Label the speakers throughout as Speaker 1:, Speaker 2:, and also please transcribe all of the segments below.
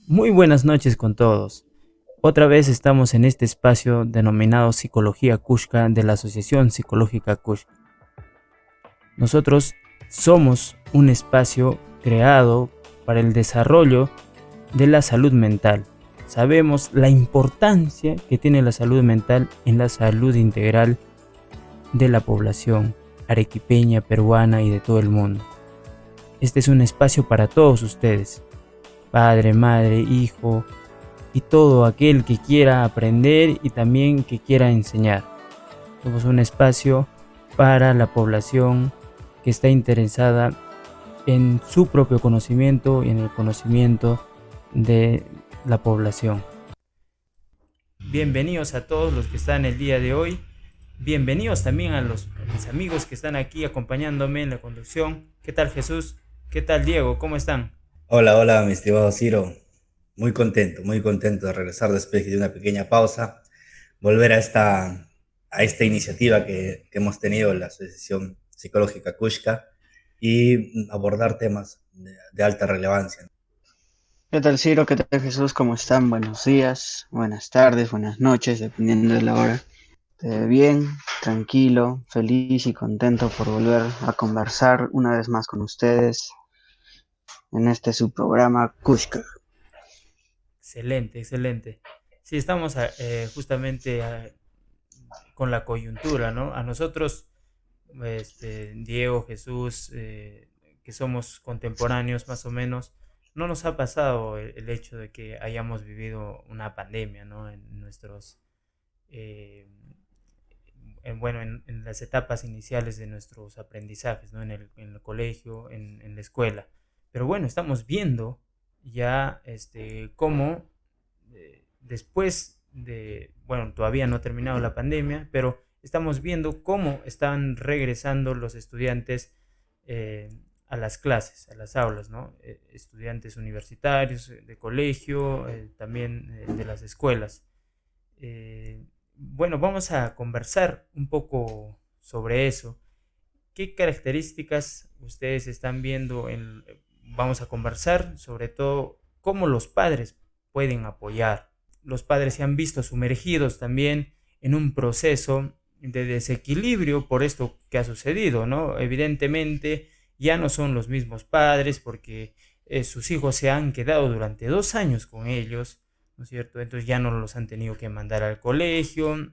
Speaker 1: Muy buenas noches con todos. Otra vez estamos en este espacio denominado Psicología Kushka de la Asociación Psicológica Kushka. Nosotros somos un espacio creado para el desarrollo de la salud mental. Sabemos la importancia que tiene la salud mental en la salud integral de la población arequipeña, peruana y de todo el mundo. Este es un espacio para todos ustedes, padre, madre, hijo, y todo aquel que quiera aprender y también que quiera enseñar. Somos un espacio para la población que está interesada en su propio conocimiento y en el conocimiento de la población. Bienvenidos a todos los que están el día de hoy. Bienvenidos también a mis amigos que están aquí acompañándome en la conducción. ¿Qué tal, Jesús? ¿Qué tal, Diego? ¿Cómo están?
Speaker 2: Hola, hola, mi estimado Ciro. Muy contento de regresar después de una pequeña pausa, volver a esta iniciativa que hemos tenido en la Asociación Psicológica Kushka y abordar temas de alta relevancia.
Speaker 3: ¿Qué tal, Ciro? ¿Qué tal, Jesús? ¿Cómo están? Buenos días, buenas tardes, buenas noches, dependiendo de la hora. Bien, tranquilo, feliz y contento por volver a conversar una vez más con ustedes en este subprograma Kushka.
Speaker 1: Excelente, excelente. Sí, estamos justamente con la coyuntura, ¿no? A nosotros, Diego, Jesús, que somos contemporáneos más o menos, no nos ha pasado el hecho de que hayamos vivido una pandemia, ¿no? En nuestros, eh, bueno, en las etapas iniciales de nuestros aprendizajes, ¿no? En el colegio, en la escuela. Pero bueno, estamos viendo ya cómo después de, bueno, todavía no ha terminado la pandemia, pero estamos viendo cómo están regresando los estudiantes a las clases, a las aulas, ¿no? Estudiantes universitarios, de colegio, también de las escuelas. Bueno, vamos a conversar un poco sobre eso. ¿Qué características ustedes están viendo vamos a conversar sobre todo cómo los padres pueden apoyar? Los padres se han visto sumergidos también en un proceso de desequilibrio por esto que ha sucedido, ¿no? Evidentemente ya no son los mismos padres porque sus hijos se han quedado durante 2 años con ellos, ¿no es cierto? Entonces ya no los han tenido que mandar al colegio,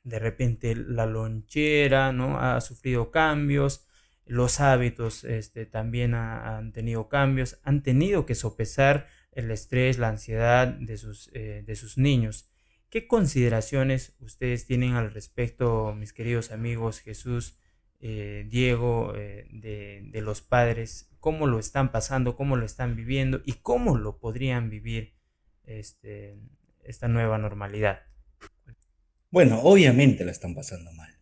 Speaker 1: de repente la lonchera, ¿no? Ha sufrido cambios, los hábitos también han tenido cambios, han tenido que sopesar el estrés, la ansiedad de sus niños. ¿Qué consideraciones ustedes tienen al respecto, mis queridos amigos Jesús, Diego, de los padres? ¿Cómo lo están pasando, cómo lo están viviendo y cómo lo podrían vivir este, esta nueva normalidad?
Speaker 2: Bueno, obviamente la están pasando mal.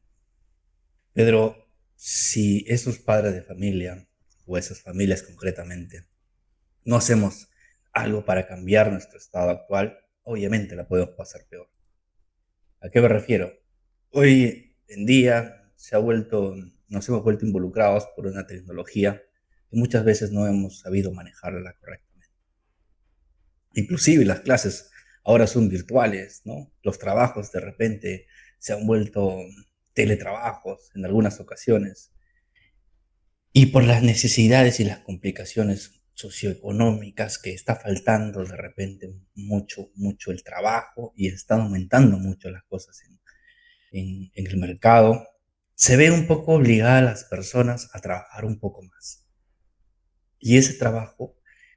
Speaker 2: Pedro, si esos padres de familia o esas familias concretamente no hacemos algo para cambiar nuestro estado actual, obviamente la podemos pasar peor. ¿A qué me refiero? Hoy en día nos hemos vuelto involucrados por una tecnología que muchas veces no hemos sabido manejarla correctamente. Inclusive las clases ahora son virtuales, ¿no? Los trabajos de repente se han vuelto teletrabajos en algunas ocasiones. Y por las necesidades y las complicaciones socioeconómicas que está faltando de repente mucho el trabajo y están aumentando mucho las cosas en el mercado, se ve un poco obligada a las personas a trabajar un poco más. Y ese trabajo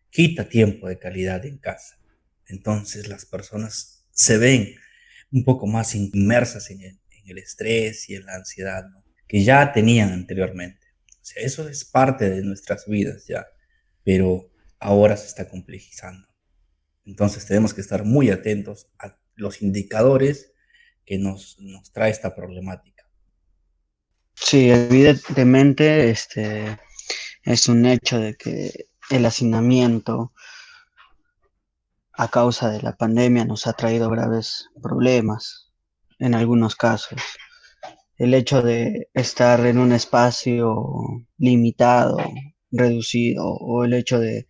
Speaker 2: quita tiempo de calidad en casa. Entonces las personas se ven un poco más inmersas en el estrés y en la ansiedad, ¿no? Que ya tenían anteriormente. O sea, eso es parte de nuestras vidas ya, pero ahora se está complejizando. Entonces tenemos que estar muy atentos a los indicadores que nos trae esta problemática.
Speaker 3: Sí, evidentemente, es un hecho de que el hacinamiento a causa de la pandemia nos ha traído graves problemas en algunos casos. El hecho de estar en un espacio limitado, reducido, o el hecho de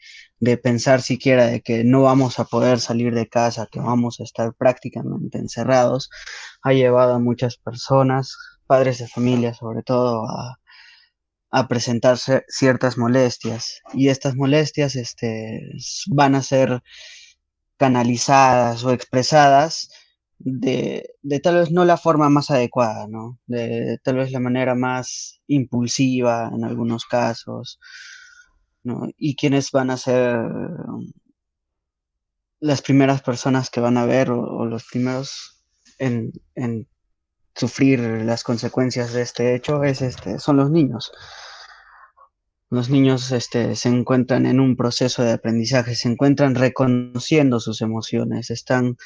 Speaker 3: pensar siquiera de que no vamos a poder salir de casa, que vamos a estar prácticamente encerrados, ha llevado a muchas personas, padres de familia sobre todo, a presentarse ciertas molestias, y estas molestias van a ser canalizadas o expresadas de tal vez no la forma más adecuada, ¿no? De tal vez la manera más impulsiva en algunos casos, ¿no? Y quienes van a ser las primeras personas que van a ver, o los primeros en sufrir las consecuencias de este hecho son los niños. Los niños se encuentran en un proceso de aprendizaje, se encuentran reconociendo sus emociones, están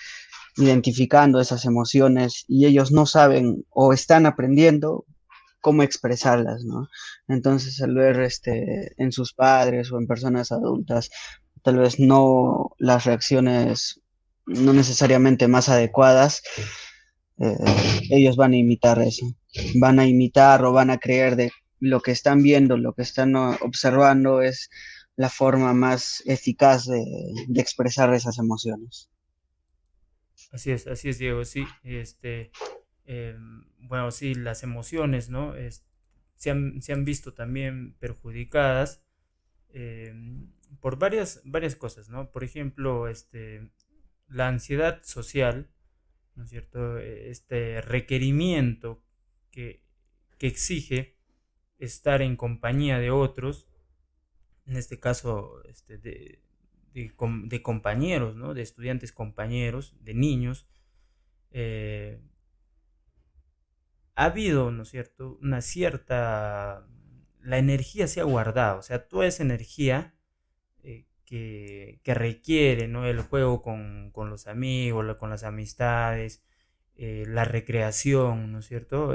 Speaker 3: identificando esas emociones, y ellos no saben o están aprendiendo cómo expresarlas, ¿no? Entonces, al ver en sus padres o en personas adultas, tal vez no las reacciones no necesariamente más adecuadas, eh, ellos van a imitar eso, van a imitar o van a creer de lo que están viendo, lo que están observando es la forma más eficaz de expresar esas emociones.
Speaker 1: Así es, Diego, sí, bueno, sí, las emociones, ¿no? Se han visto también perjudicadas por varias cosas, ¿no? Por ejemplo, la ansiedad social, ¿no es cierto? Este requerimiento que, que exige estar en compañía de otros, en este caso de compañeros, ¿no? De estudiantes compañeros, de niños, eh, ha habido, ¿no es cierto?, una cierta, la energía se ha guardado, o sea, toda esa energía que requiere, ¿no?, el juego con los amigos, con las amistades, la recreación, ¿no es cierto?,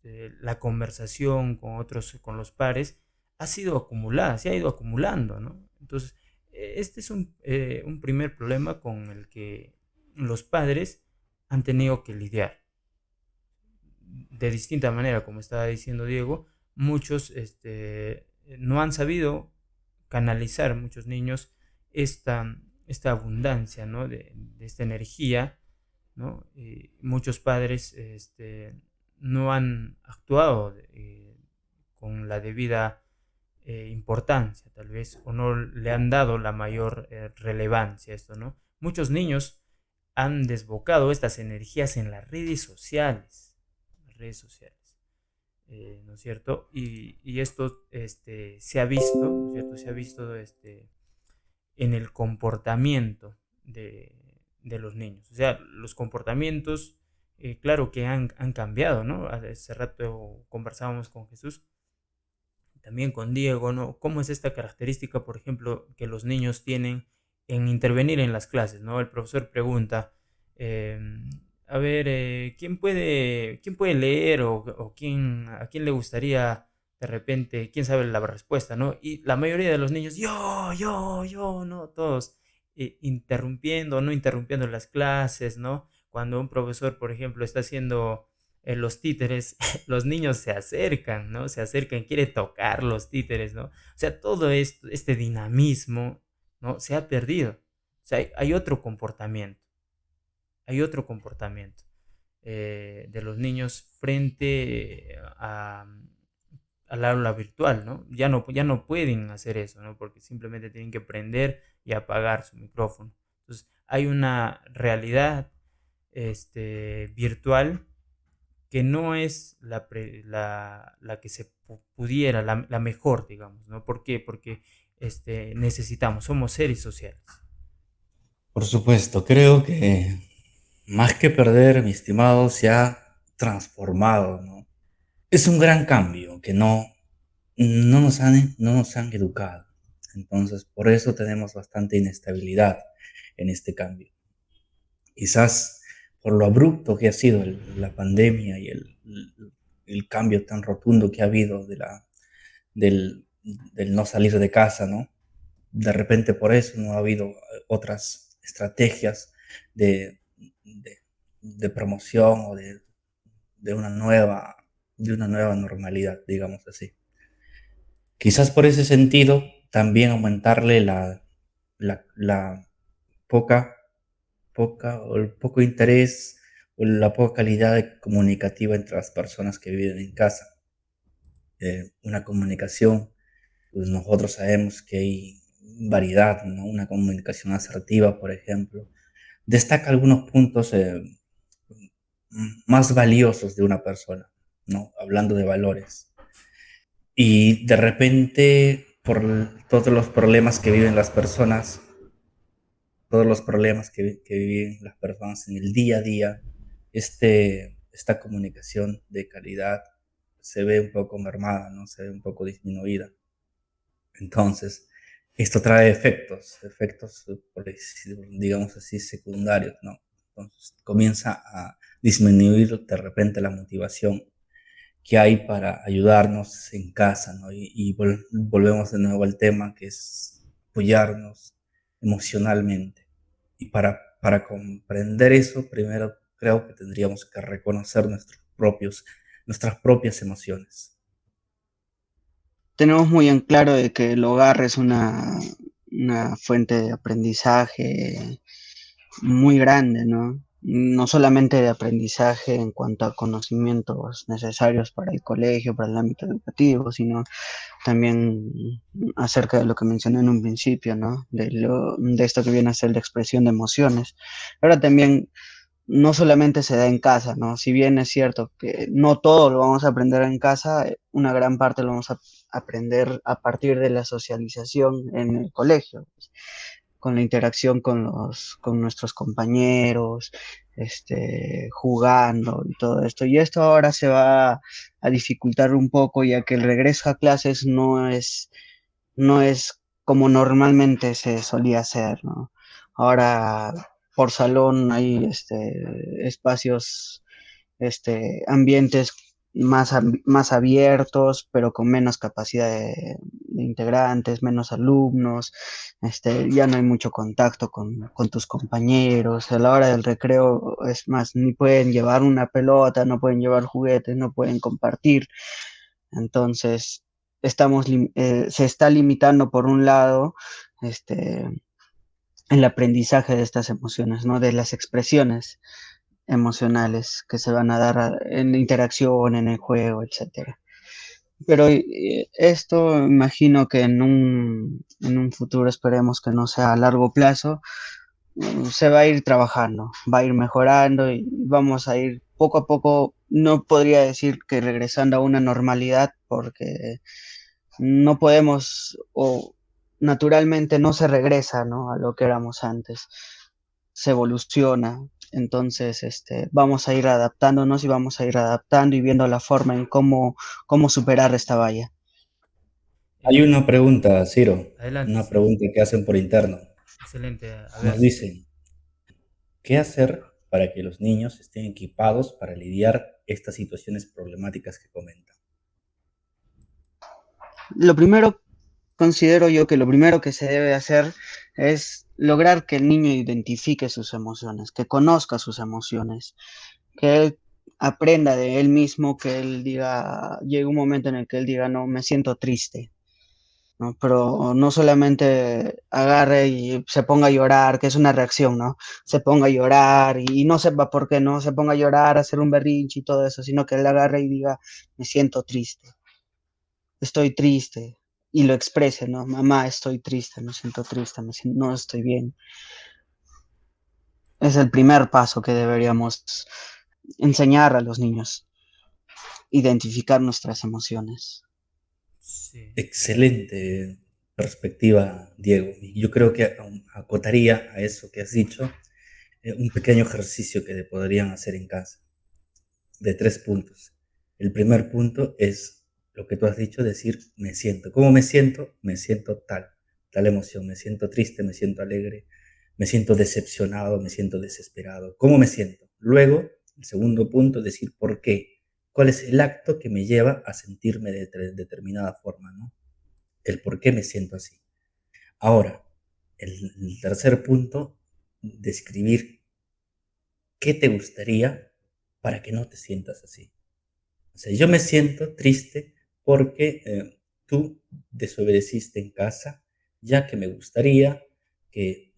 Speaker 1: la conversación con otros, con los pares, ha sido acumulada, se ha ido acumulando, ¿no? Entonces, este es un primer problema con el que los padres han tenido que lidiar de distinta manera, como estaba diciendo Diego. Muchos no han sabido canalizar, muchos niños, esta abundancia, ¿no?, de esta energía, ¿no? Muchos padres no han actuado con la debida importancia, tal vez, o no le han dado la mayor relevancia a esto, ¿no? Muchos niños han desbocado estas energías en las redes sociales, ¿no es cierto? Y esto se ha visto, ¿no es cierto? Se ha visto en el comportamiento de los niños. O sea, los comportamientos, claro que han cambiado, ¿no? Hace rato conversábamos con Jesús, también con Diego, ¿no? ¿Cómo es esta característica, por ejemplo, que los niños tienen en intervenir en las clases, ¿no? El profesor pregunta, eh, a ver, quién puede leer, o a quién le gustaría de repente, quién sabe la respuesta, ¿no? Y la mayoría de los niños, yo, ¿no? Todos interrumpiendo, no interrumpiendo las clases, ¿no? Cuando un profesor, por ejemplo, está haciendo los títeres, los niños se acercan, ¿no? Se acercan, quiere tocar los títeres, ¿no? O sea, todo esto, este dinamismo, ¿no? Se ha perdido. O sea, hay otro comportamiento de los niños frente al aula virtual, ¿no? Ya no pueden hacer eso, ¿no? Porque simplemente tienen que prender y apagar su micrófono. Entonces, hay una realidad virtual que no es la que se pudiera, la mejor, digamos, ¿no? ¿Por qué? Porque necesitamos, somos seres sociales.
Speaker 2: Por supuesto, creo que más que perder, mi estimado, se ha transformado, ¿no? Es un gran cambio que no nos han educado. Entonces, por eso tenemos bastante inestabilidad en este cambio. Quizás por lo abrupto que ha sido la pandemia y el cambio tan rotundo que ha habido del no salir de casa, ¿no? De repente por eso no ha habido otras estrategias de, de, de promoción o de una nueva normalidad, digamos así. Quizás por ese sentido también aumentarle la poca, o el poco interés o la poca calidad comunicativa entre las personas que viven en casa. Una comunicación, pues nosotros sabemos que hay variedad, ¿no? Una comunicación asertiva, por ejemplo, destaca algunos puntos más valiosos de una persona, ¿no? Hablando de valores. Y de repente, por todos los problemas que viven las personas, todos los problemas que viven las personas en el día a día, esta comunicación de calidad se ve un poco mermada, ¿no? Se ve un poco disminuida. Entonces, esto trae efectos, digamos así, secundarios, ¿no? Entonces, comienza a disminuir de repente la motivación que hay para ayudarnos en casa, ¿no? Volvemos de nuevo al tema que es apoyarnos emocionalmente. Y para comprender eso, primero creo que tendríamos que reconocer nuestras propias emociones.
Speaker 3: Tenemos muy en claro de que el hogar es una fuente de aprendizaje muy grande, ¿no? No solamente de aprendizaje en cuanto a conocimientos necesarios para el colegio, para el ámbito educativo, sino también acerca de lo que mencioné en un principio, ¿no? De esto que viene a ser la expresión de emociones. Ahora también no solamente se da en casa, ¿no? Si bien es cierto que no todo lo vamos a aprender en casa, una gran parte lo vamos a aprender a partir de la socialización en el colegio, pues, con la interacción con nuestros compañeros, jugando y todo esto. Y esto ahora se va a dificultar un poco, ya que el regreso a clases no es como normalmente se solía hacer, ¿no? Ahora por salón hay espacios, ambientes más abiertos, pero con menos capacidad de integrantes, menos alumnos, ya no hay mucho contacto con tus compañeros. A la hora del recreo, es más, ni pueden llevar una pelota, no pueden llevar juguetes, no pueden compartir. Entonces, se está limitando por un lado, este, el aprendizaje de estas emociones, ¿no? De las expresiones emocionales que se van a dar en la interacción, en el juego, etcétera. Pero esto imagino que en un futuro, esperemos que no sea a largo plazo, se va a ir trabajando, va a ir mejorando y vamos a ir poco a poco. No podría decir que regresando a una normalidad, porque no podemos, o naturalmente no se regresa, ¿no? A lo que éramos antes, se evoluciona. Entonces, vamos a ir adaptándonos y vamos a ir adaptando y viendo la forma en cómo superar esta valla.
Speaker 2: Hay una pregunta, Ciro,
Speaker 1: Adelante,
Speaker 2: una
Speaker 1: sí.
Speaker 2: pregunta que hacen por interno.
Speaker 1: Excelente. A
Speaker 2: Nos
Speaker 1: ver.
Speaker 2: dicen, ¿qué hacer para que los niños estén equipados para lidiar estas situaciones problemáticas que comentan?
Speaker 3: Lo primero, considero yo que lo primero que se debe hacer es lograr que el niño identifique sus emociones, que conozca sus emociones, que él aprenda de él mismo, que él diga, llegue un momento en el que él diga, no, me siento triste, ¿no? Pero no solamente agarre y se ponga a llorar, que es una reacción, ¿no? Se ponga a llorar y no sepa por qué no, se ponga a llorar, a hacer un berrinche y todo eso, sino que él agarre y diga, me siento triste, estoy triste, y lo exprese, ¿no? Mamá, estoy triste, me siento triste, no estoy bien. Es el primer paso que deberíamos enseñar a los niños, identificar nuestras emociones.
Speaker 1: Sí.
Speaker 2: Excelente perspectiva, Diego. Y yo creo que acotaría a eso que has dicho un pequeño ejercicio que podrían hacer en casa, de 3 puntos. El primer punto es lo que tú has dicho, decir, me siento. ¿Cómo me siento? Me siento tal emoción. Me siento triste, me siento alegre, me siento decepcionado, me siento desesperado. ¿Cómo me siento? Luego, el segundo punto, decir por qué. ¿Cuál es el acto que me lleva a sentirme de determinada forma, ¿no? El por qué me siento así. Ahora, el tercer punto, describir qué te gustaría para que no te sientas así. O sea, yo me siento triste porque tú desobedeciste en casa, ya que me gustaría que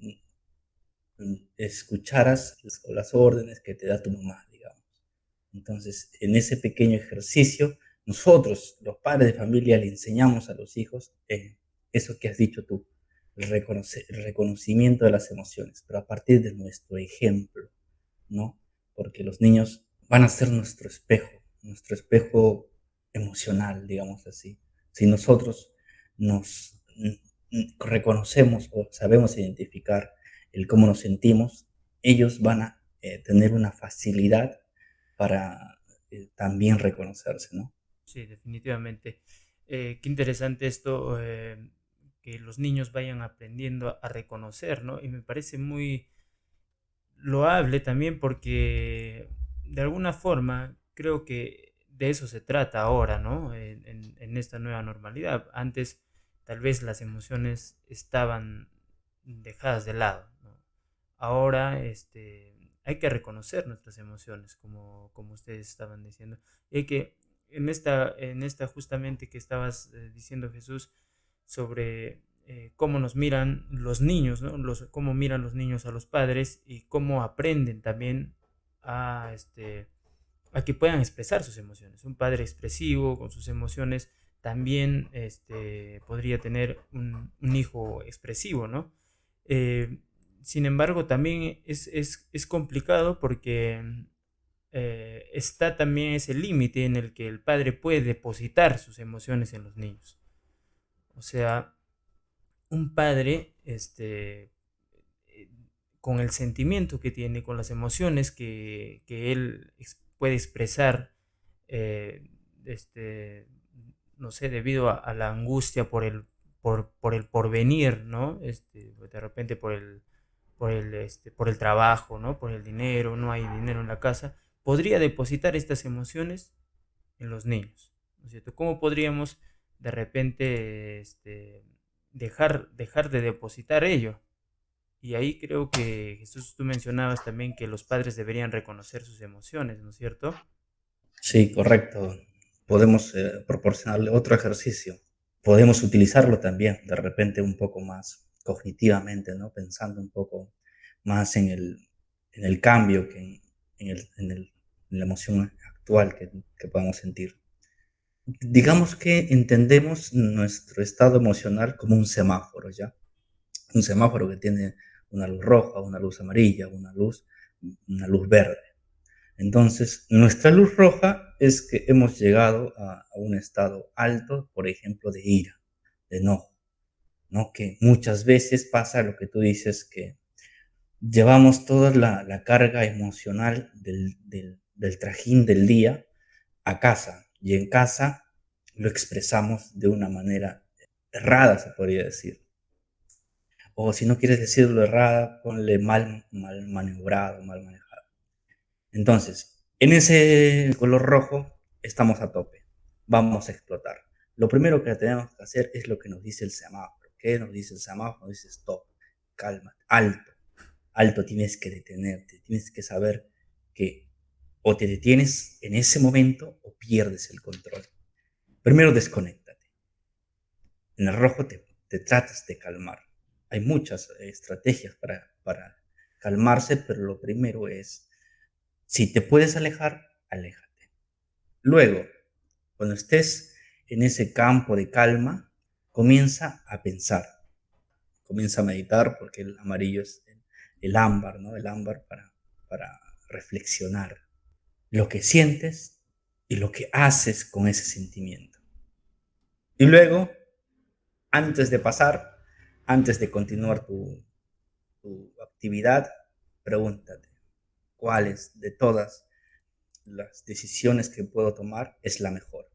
Speaker 2: escucharas las órdenes que te da tu mamá, digamos. Entonces, en ese pequeño ejercicio, nosotros, los padres de familia, le enseñamos a los hijos eso que has dicho tú, el reconocimiento de las emociones, pero a partir de nuestro ejemplo, ¿no? Porque los niños van a ser nuestro espejo emocional, digamos así. Si nosotros nos reconocemos o sabemos identificar el cómo nos sentimos, ellos van a tener una facilidad para también reconocerse, ¿no?
Speaker 1: Sí, definitivamente. Qué interesante esto, que los niños vayan aprendiendo a reconocer, ¿no? Y me parece muy loable también porque de alguna forma creo que de eso se trata ahora, ¿no? En esta nueva normalidad. Antes tal vez las emociones estaban dejadas de lado, ¿no? Ahora hay que reconocer nuestras emociones, como ustedes estaban diciendo. Y hay que, en esta justamente que estabas diciendo Jesús, sobre cómo nos miran los niños, ¿no? Cómo miran los niños a los padres y cómo aprenden también a que puedan expresar sus emociones. Un padre expresivo con sus emociones también podría tener un hijo expresivo, ¿no? Eh, Sin embargo, también es complicado porque está también ese límite en el que el padre puede depositar sus emociones en los niños. O sea, un padre, eh, con el sentimiento que tiene, con las emociones que él puede expresar, eh, este, no sé, debido a la angustia por el porvenir, ¿no? De repente por el trabajo, ¿no? Por el dinero, no hay dinero en la casa, podría depositar estas emociones en los niños, ¿no es cierto? ¿Cómo podríamos de repente dejar de depositar ello? Y ahí creo que Jesús, tú mencionabas también que los padres deberían reconocer sus emociones, ¿no es cierto?
Speaker 2: Sí, correcto. Podemos proporcionarle otro ejercicio. Podemos utilizarlo también, de repente un poco más cognitivamente, ¿no? Pensando un poco más en el cambio que en la emoción actual que podamos sentir. Digamos que entendemos nuestro estado emocional como un semáforo, ¿ya? Un semáforo que tiene una luz roja, una luz amarilla, una luz verde. Entonces, nuestra luz roja es que hemos llegado a un estado alto, por ejemplo, de ira, de enojo, ¿no? Que muchas veces pasa lo que tú dices, que llevamos toda la carga emocional del trajín del día a casa, y en casa lo expresamos de una manera errada, se podría decir. O si no quieres decirlo errada, ponle mal maniobrado, mal manejado. Entonces, en ese color rojo estamos a tope. Vamos a explotar. Lo primero que tenemos que hacer es lo que nos dice el semáforo. ¿Qué nos dice el semáforo? Nos dice stop, calma, alto. Alto, tienes que detenerte. Tienes que saber que o te detienes en ese momento o pierdes el control. Primero desconéctate. En el rojo te tratas de calmar. Hay muchas estrategias para calmarse, pero lo primero es, si te puedes alejar, aléjate. Luego, cuando estés en ese campo de calma, comienza a pensar, comienza a meditar, porque el amarillo es el ámbar, ¿no? El ámbar para reflexionar lo que sientes y lo que haces con ese sentimiento. Y luego, antes de pasar, antes de continuar tu actividad, pregúntate, ¿cuáles de todas las decisiones que puedo tomar es la mejor?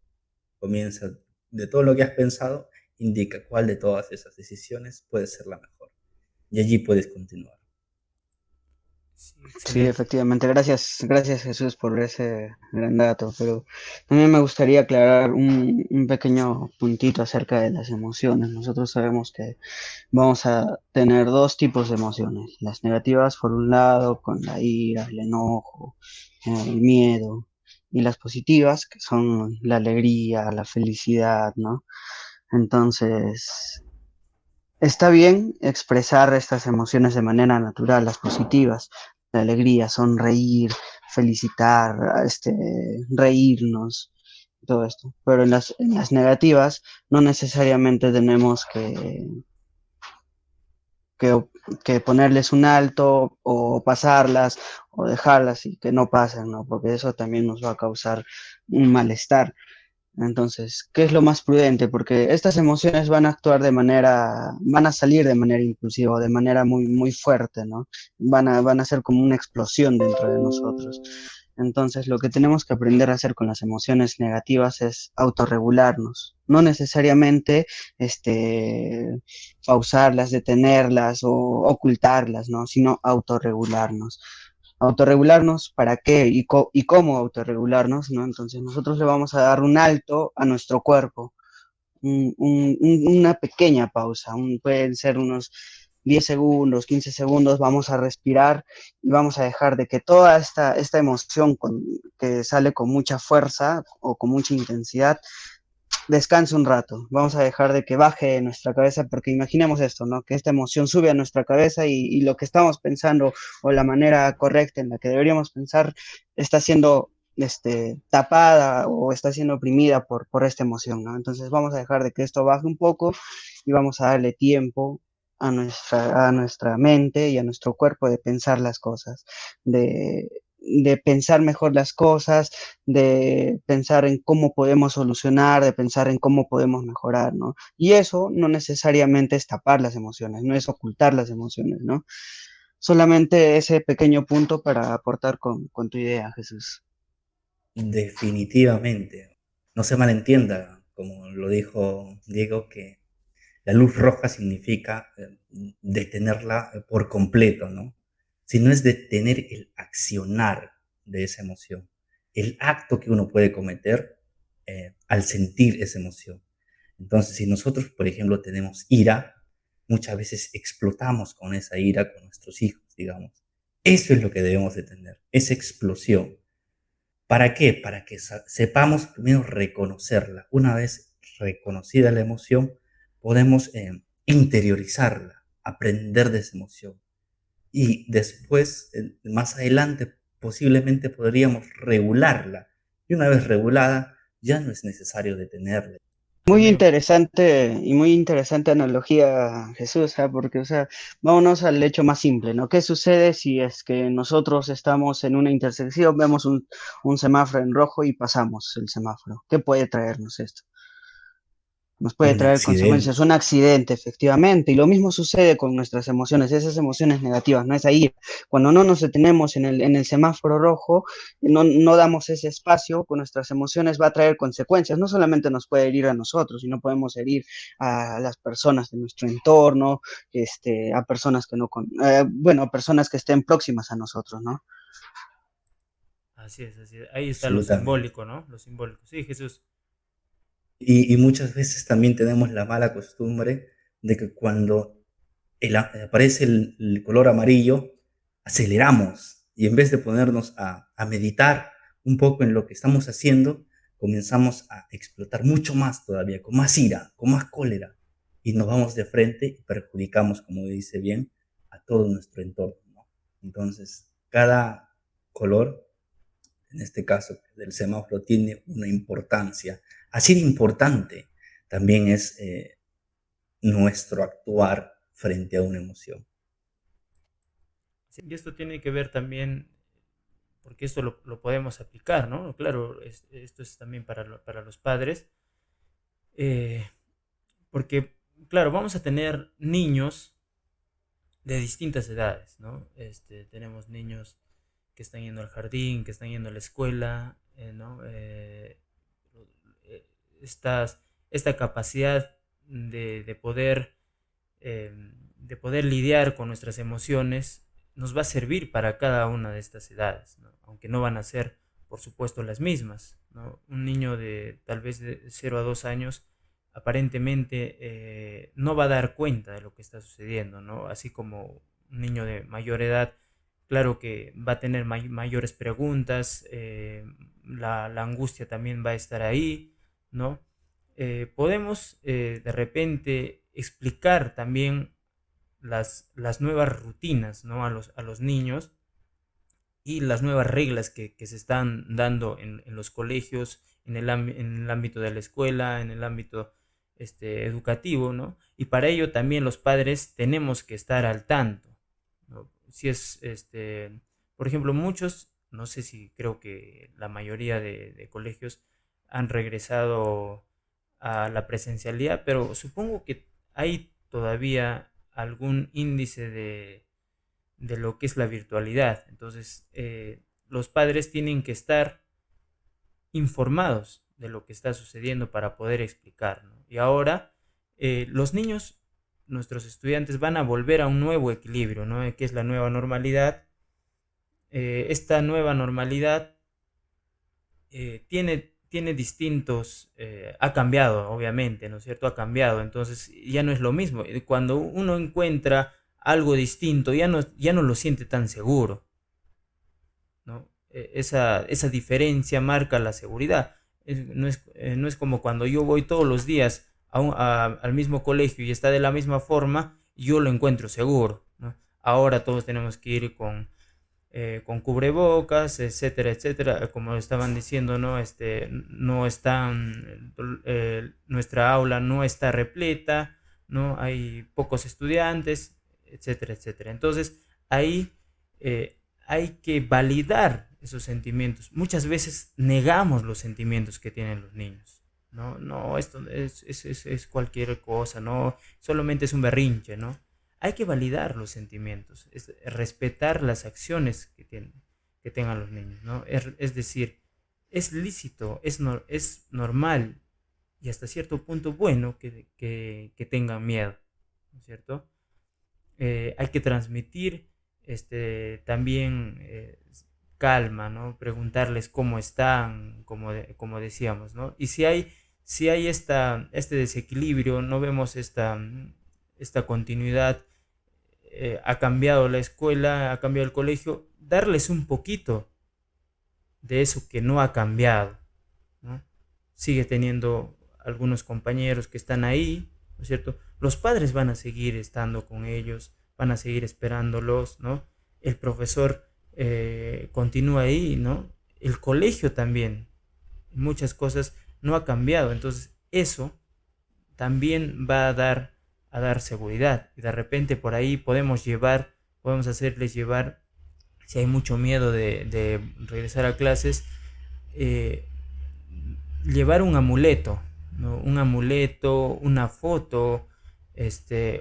Speaker 2: Comienza de todo lo que has pensado, indica cuál de todas esas decisiones puede ser la mejor. Y allí puedes continuar.
Speaker 1: Sí,
Speaker 3: Sí,
Speaker 1: excelente.
Speaker 3: efectivamente, gracias Jesús por ese gran dato, pero también me gustaría aclarar un pequeño puntito acerca de las emociones. Nosotros sabemos que vamos a tener dos tipos de emociones, las negativas por un lado, con la ira, el enojo, el miedo, y las positivas, que son la alegría, la felicidad, ¿no? Entonces, está bien expresar estas emociones de manera natural, las positivas, la alegría, sonreír, felicitar, reírnos, todo esto. Pero en las negativas no necesariamente tenemos que, que ponerles un alto o pasarlas o dejarlas y que no pasen, ¿no? Porque eso también nos va a causar un malestar. Entonces, ¿qué es lo más prudente? Porque estas emociones van a actuar van a salir de manera impulsiva, o de manera muy, muy fuerte, ¿no? Van a ser como una explosión dentro de nosotros. Entonces, lo que tenemos que aprender a hacer con las emociones negativas es autorregularnos. No necesariamente, pausarlas, detenerlas o ocultarlas, ¿no? Sino autorregularnos. ¿Autorregularnos para qué y cómo autorregularnos, ¿no? Entonces nosotros le vamos a dar un alto a nuestro cuerpo, una pequeña pausa, pueden ser unos 10 segundos, 15 segundos, vamos a respirar y vamos a dejar de que toda esta emoción que sale con mucha fuerza o con mucha intensidad descanse un rato, vamos a dejar de que baje de nuestra cabeza, porque imaginemos esto, ¿no? Que esta emoción sube a nuestra cabeza y lo que estamos pensando o la manera correcta en la que deberíamos pensar está siendo tapada o está siendo oprimida por esta emoción, ¿no? Entonces vamos a dejar de que esto baje un poco y vamos a darle tiempo a nuestra mente y a nuestro cuerpo de pensar las cosas, de, de pensar mejor las cosas, de pensar en cómo podemos solucionar, de pensar en cómo podemos mejorar, ¿no? Y eso no necesariamente es tapar las emociones, no es ocultar las emociones, ¿no? Solamente ese pequeño punto para aportar con tu idea, Jesús.
Speaker 2: Definitivamente. No se malentienda, como lo dijo Diego, que la luz roja significa detenerla por completo, ¿no? Sino es detener el accionar de esa emoción, el acto que uno puede cometer al sentir esa emoción. Entonces, si nosotros, por ejemplo, tenemos ira, muchas veces explotamos con esa ira con nuestros hijos, digamos. Eso es lo que debemos de tener, esa explosión. ¿Para qué? Para que sepamos primero reconocerla. Una vez reconocida la emoción, podemos interiorizarla, aprender de esa emoción. Y después, más adelante, posiblemente podríamos regularla. Y una vez regulada, ya no es necesario detenerla.
Speaker 1: También,
Speaker 3: Muy interesante analogía, Jesús, ¿ah? Porque, o sea, vámonos al hecho más simple, ¿no? ¿Qué sucede si es que nosotros estamos en una intersección, vemos un semáforo en rojo y pasamos el semáforo? ¿Qué puede traernos esto? Nos puede
Speaker 2: Un
Speaker 3: traer consecuencias,
Speaker 2: accidente.
Speaker 3: un accidente, efectivamente, y lo mismo sucede con nuestras emociones, esas emociones negativas, no es ahí. Cuando no nos detenemos en el semáforo rojo, no damos ese espacio con nuestras emociones, va a traer consecuencias. No solamente nos puede herir a nosotros, sino podemos herir a las personas de nuestro entorno, a personas que no, bueno, a personas que estén próximas a nosotros, ¿no?
Speaker 1: así es, así es. Ahí está lo
Speaker 2: Absolutamente.
Speaker 1: simbólico, ¿no? Lo simbólico. Sí, Jesús.
Speaker 2: Y muchas veces también tenemos la mala costumbre de que cuando aparece el color amarillo, aceleramos y en vez de ponernos a meditar un poco en lo que estamos haciendo, comenzamos a explotar mucho más todavía, con más ira, con más cólera, y nos vamos de frente y perjudicamos, como dice bien, a todo nuestro entorno, ¿no? Entonces, cada color, en este caso del semáforo, tiene una importancia. Así de importante también es nuestro actuar frente a una emoción.
Speaker 1: Sí, y esto tiene que ver también, porque esto lo podemos aplicar, ¿no? Claro, esto es también para los padres, eh, porque, claro, vamos a tener niños de distintas edades, ¿no? Tenemos niños que están yendo al jardín, que están yendo a la escuela, ¿no? Eh, esta capacidad de poder, de poder lidiar con nuestras emociones nos va a servir para cada una de estas edades, ¿no? Aunque no van a ser, por supuesto, las mismas, ¿no? Un niño de tal vez de 0 a 2 años aparentemente no va a dar cuenta de lo que está sucediendo, ¿no? Así como un niño de mayor edad, claro que va a tener mayores preguntas, la angustia también va a estar ahí, ¿no? podemos de repente explicar también las nuevas rutinas, ¿no? A los niños y las nuevas reglas que se están dando en los colegios, en el ámbito de la escuela, en el ámbito educativo, ¿no? Y para ello también los padres tenemos que estar al tanto, ¿no? Si es, por ejemplo, muchos, no sé si creo que la mayoría de colegios han regresado a la presencialidad, pero supongo que hay todavía algún índice de lo que es la virtualidad. Entonces, los padres tienen que estar informados de lo que está sucediendo para poder explicar, ¿no? Y ahora los niños, nuestros estudiantes, van a volver a un nuevo equilibrio, ¿no? Que es la nueva normalidad. Esta nueva normalidad tiene distintos, ha cambiado, obviamente, ¿no es cierto? Ha cambiado, entonces ya no es lo mismo. Cuando uno encuentra algo distinto, ya no lo siente tan seguro, ¿no? Esa diferencia marca la seguridad. No es como cuando yo voy todos los días al mismo colegio y está de la misma forma, yo lo encuentro seguro, ¿no? Ahora todos tenemos que ir con cubrebocas, etcétera, etcétera, como estaban diciendo, ¿no? No están, nuestra aula no está repleta, ¿no? Hay pocos estudiantes, etcétera, etcétera. Entonces, ahí hay que validar esos sentimientos. Muchas veces negamos los sentimientos que tienen los niños. No, no, esto es cualquier cosa, no, solamente es un berrinche, ¿no? Hay que validar los sentimientos, respetar las acciones que tengan los niños, ¿no? Es decir, es lícito, es normal y hasta cierto punto bueno que tengan miedo, ¿no es cierto? Hay que transmitir también calma, ¿no? Preguntarles cómo están, como decíamos, ¿no? Y si hay este desequilibrio, no vemos esta continuidad, ha cambiado la escuela, ha cambiado el colegio, darles un poquito de eso que no ha cambiado, ¿no? Sigue teniendo algunos compañeros que están ahí, ¿no es cierto? Los padres van a seguir estando con ellos, van a seguir esperándolos, ¿no? El profesor continúa ahí, ¿no? El colegio también, muchas cosas no ha cambiado, entonces eso también va a dar seguridad. Y de repente por ahí podemos hacerles llevar, si hay mucho miedo de regresar a clases, eh, llevar un amuleto, ¿no? Un amuleto, una foto,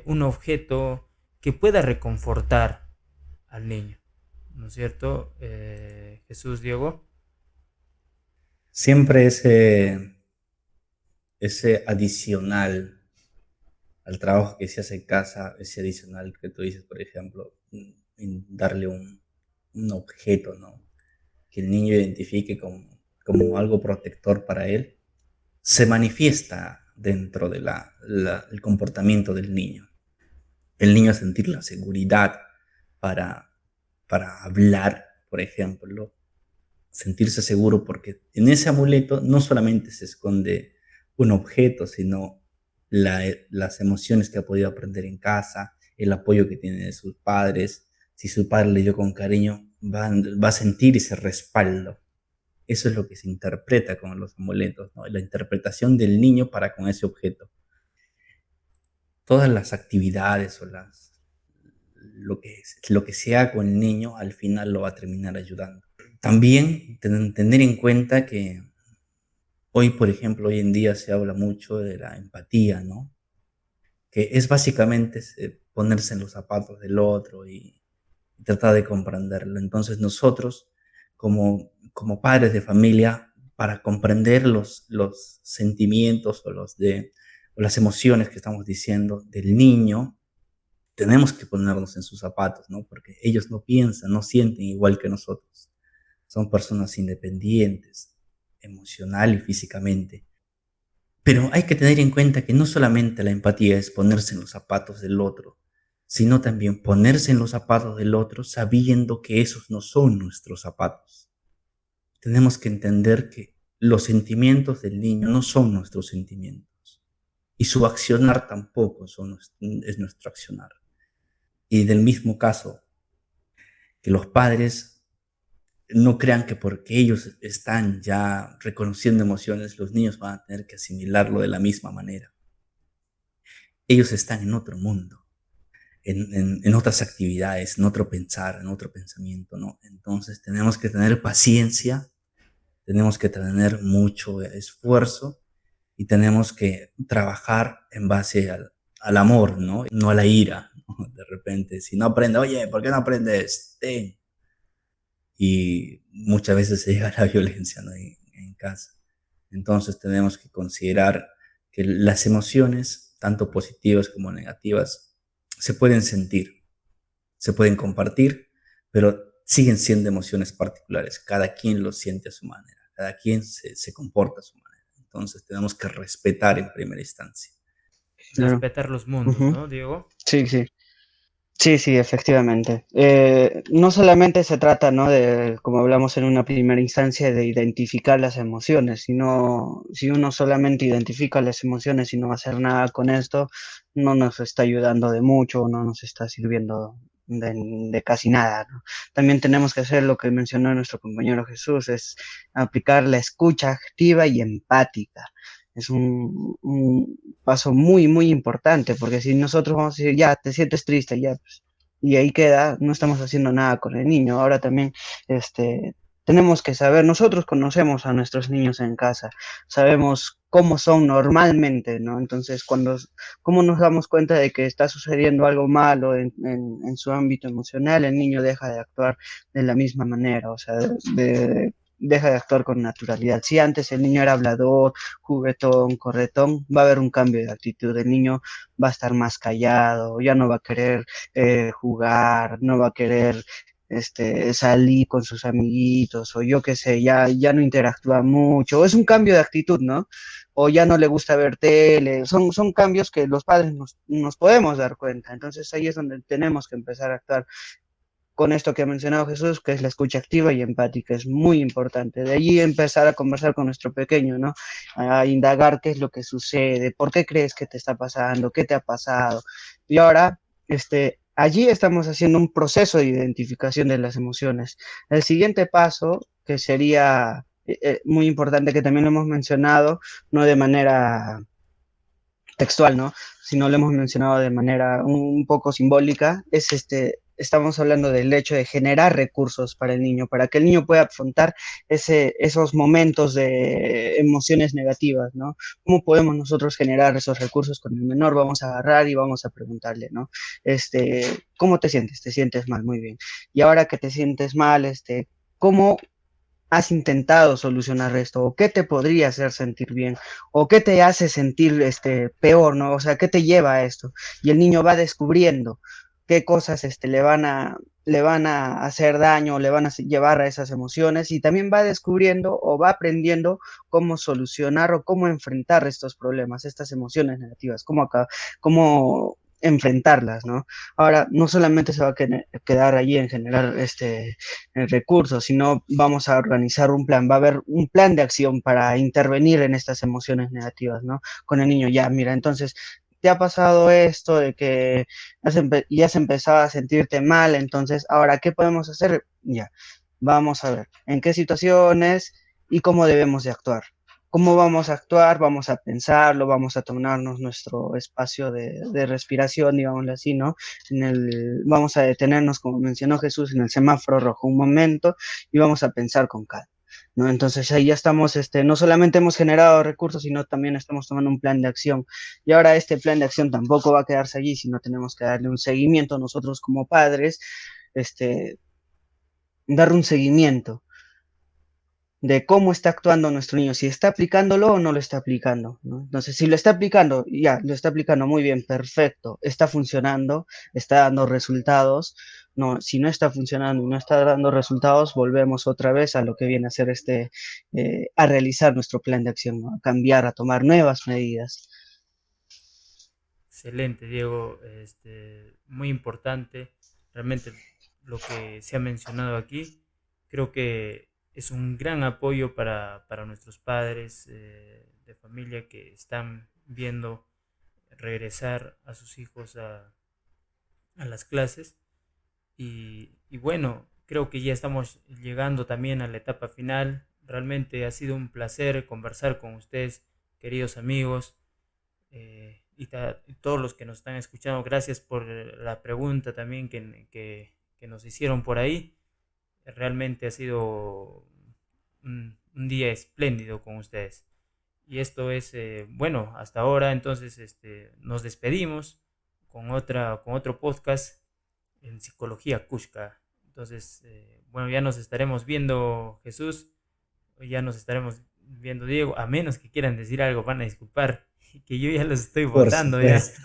Speaker 1: un objeto que pueda reconfortar al niño, ¿no es cierto? Jesús, Diego.
Speaker 2: Siempre ese adicional al trabajo que se hace en casa, ese adicional que tú dices, por ejemplo, en darle un objeto, ¿no? Que el niño identifique como algo protector para él, se manifiesta dentro de el comportamiento del niño. El niño sentir la seguridad para, para hablar, por ejemplo, sentirse seguro porque en ese amuleto no solamente se esconde un objeto, sino las emociones que ha podido aprender en casa, el apoyo que tiene de sus padres. Si su padre le dio con cariño, va a sentir ese respaldo. Eso es lo que se interpreta con los amuletos, ¿no? La interpretación del niño para con ese objeto. Todas las actividades o lo que se haga con el niño al final lo va a terminar ayudando. También tener en cuenta que hoy, por ejemplo, hoy en día se habla mucho de la empatía, ¿no? Que es básicamente ponerse en los zapatos del otro y tratar de comprenderlo. Entonces nosotros, como padres de familia, para comprender los sentimientos o las emociones que estamos diciendo del niño, tenemos que ponernos en sus zapatos, ¿no? Porque ellos no piensan, no sienten igual que nosotros. Son personas independientes, emocional y físicamente. Pero hay que tener en cuenta que no solamente la empatía es ponerse en los zapatos del otro, sino también ponerse en los zapatos del otro sabiendo que esos no son nuestros zapatos. Tenemos que entender que los sentimientos del niño no son nuestros sentimientos y su accionar tampoco es nuestro accionar. Y del mismo caso, que los padres no crean que porque ellos están ya reconociendo emociones, los niños van a tener que asimilarlo de la misma manera. Ellos están en otro mundo, en otras actividades, en otro pensar, en otro pensamiento, ¿no? Entonces tenemos que tener paciencia, tenemos que tener mucho esfuerzo y tenemos que trabajar en base al amor, ¿no? No a la ira, ¿no? De repente, si no aprende, oye, ¿por qué no aprendes? Ten. Y muchas veces se llega a la violencia, ¿no? En casa. Entonces tenemos que considerar que las emociones, tanto positivas como negativas, se pueden sentir, se pueden compartir, pero siguen siendo emociones particulares. Cada quien lo siente a su manera, cada quien se comporta a su manera. Entonces tenemos que respetar en primera instancia.
Speaker 3: Claro.
Speaker 1: Respetar los mundos,
Speaker 3: Ujú.
Speaker 1: ¿no, Diego?
Speaker 3: Sí, sí. Sí, sí, efectivamente. No solamente se trata, ¿no? De, como hablamos en una primera instancia, de identificar las emociones, sino si uno solamente identifica las emociones y no va a hacer nada con esto, no nos está ayudando de mucho, no nos está sirviendo de casi nada, ¿no? También tenemos que hacer lo que mencionó nuestro compañero Jesús, es aplicar la escucha activa y empática. Es un paso muy, muy importante, porque si nosotros vamos a decir, ya, te sientes triste, ya, pues, y ahí queda, no estamos haciendo nada con el niño. Ahora también, tenemos que saber, nosotros conocemos a nuestros niños en casa, sabemos cómo son normalmente, ¿no? Entonces, cómo nos damos cuenta de que está sucediendo algo malo en su ámbito emocional, el niño deja de actuar de la misma manera, o sea, deja de actuar con naturalidad. Si antes el niño era hablador, juguetón, corretón, va a haber un cambio de actitud. El niño va a estar más callado, ya no va a querer jugar, no va a querer salir con sus amiguitos, o yo qué sé, ya no interactúa mucho. Es un cambio de actitud, ¿no? O ya no le gusta ver tele. Son cambios que los padres nos podemos dar cuenta. Entonces ahí es donde tenemos que empezar a actuar con esto que ha mencionado Jesús, que es la escucha activa y empática, es muy importante. De allí empezar a conversar con nuestro pequeño, ¿no? A indagar qué es lo que sucede, por qué crees que te está pasando, qué te ha pasado. Y ahora, allí estamos haciendo un proceso de identificación de las emociones. El siguiente paso, que sería muy importante, que también lo hemos mencionado, no de manera textual, ¿no? Si no lo hemos mencionado de manera un poco simbólica, es estamos hablando del hecho de generar recursos para el niño, para que el niño pueda afrontar esos momentos de emociones negativas, ¿no? ¿Cómo podemos nosotros generar esos recursos con el menor? Vamos a agarrar y vamos a preguntarle, ¿no? ¿Cómo te sientes? ¿Te sientes mal? Muy bien. Y ahora que te sientes mal, ¿cómo has intentado solucionar esto? ¿O qué te podría hacer sentir bien? ¿O qué te hace sentir peor, ¿no? O sea, ¿qué te lleva a esto? Y el niño va descubriendo qué cosas le van a hacer daño, le van a llevar a esas emociones, y también va descubriendo o va aprendiendo cómo solucionar o cómo enfrentar estos problemas, estas emociones negativas, cómo enfrentarlas, ¿no? Ahora, no solamente se va a quedar allí en generar recursos, sino vamos a organizar un plan, va a haber un plan de acción para intervenir en estas emociones negativas, ¿no? Con el niño, ya, mira, entonces, te ha pasado esto de que ya has empezado a sentirte mal, entonces, ahora, ¿qué podemos hacer? Ya, vamos a ver en qué situaciones y cómo debemos de actuar. ¿Cómo vamos a actuar? Vamos a pensarlo, vamos a tomarnos nuestro espacio de respiración, digámoslo así, ¿no? Vamos a detenernos, como mencionó Jesús, en el semáforo rojo un momento y vamos a pensar con calma, ¿no? Entonces ahí ya estamos, no solamente hemos generado recursos, sino también estamos tomando un plan de acción. Y ahora este plan de acción tampoco va a quedarse allí, sino tenemos que darle un seguimiento nosotros como padres, este, dar un seguimiento de cómo está actuando nuestro niño, si está aplicándolo o no lo está aplicando, ¿no? Entonces, si lo está aplicando, ya, lo está aplicando muy bien, perfecto, está funcionando, está dando resultados. No, si no está funcionando y no está dando resultados, volvemos otra vez a lo que viene a ser a realizar nuestro plan de acción, ¿no? A cambiar, a tomar nuevas medidas.
Speaker 1: Excelente, Diego. Muy importante realmente lo que se ha mencionado aquí. Creo que es un gran apoyo para nuestros padres de familia que están viendo regresar a sus hijos a las clases. Y bueno, creo que ya estamos llegando también a la etapa final. Realmente ha sido un placer conversar con ustedes, queridos amigos, y todos los que nos están escuchando. Gracias por la pregunta también que nos hicieron por ahí. Realmente ha sido un día espléndido con ustedes. Y esto es, bueno, hasta ahora entonces nos despedimos con otro podcast en Psicología Kushka. Entonces, bueno, ya nos estaremos viendo, Jesús, ya nos estaremos viendo, Diego, a menos que quieran decir algo, van a disculpar, que yo ya los estoy
Speaker 2: Por
Speaker 1: votando ya.
Speaker 2: supuesto.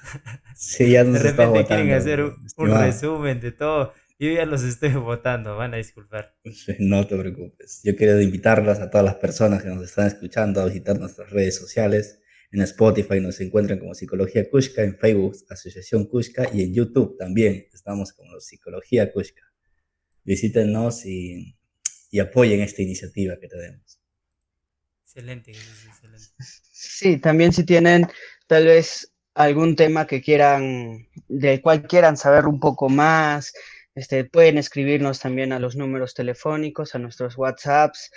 Speaker 2: Sí, ya
Speaker 1: De
Speaker 2: nos está
Speaker 1: repente quieren
Speaker 2: votando,
Speaker 1: hacer un
Speaker 2: estimado.
Speaker 1: resumen de todo, yo ya los estoy votando, van a disculpar.
Speaker 2: Sí, no te preocupes. Yo quiero invitarlas a todas las personas que nos están escuchando a visitar nuestras redes sociales. En Spotify nos encuentran como Psicología Kushka, en Facebook Asociación Kushka y en YouTube también estamos como Psicología Kushka. Visítenos y apoyen esta iniciativa que tenemos.
Speaker 1: Excelente, Jesús, excelente.
Speaker 3: Sí, también si tienen tal vez algún tema que quieran, del cual quieran saber un poco más, pueden escribirnos también a los números telefónicos, a nuestros WhatsApps,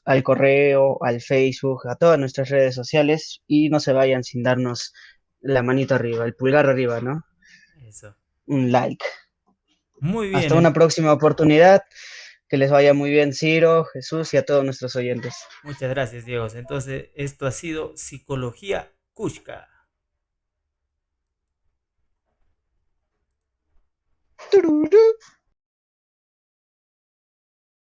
Speaker 3: al correo, al Facebook, a todas nuestras redes sociales y no se vayan sin darnos la manito arriba, el pulgar arriba, ¿no?
Speaker 1: Eso.
Speaker 3: Un like.
Speaker 1: Muy bien,
Speaker 3: Hasta una próxima oportunidad. Que les vaya muy bien, Ciro, Jesús y a todos nuestros oyentes.
Speaker 1: muchas gracias, Diego. Entonces, esto ha sido Psicología Kushka.
Speaker 3: ¡Tururú!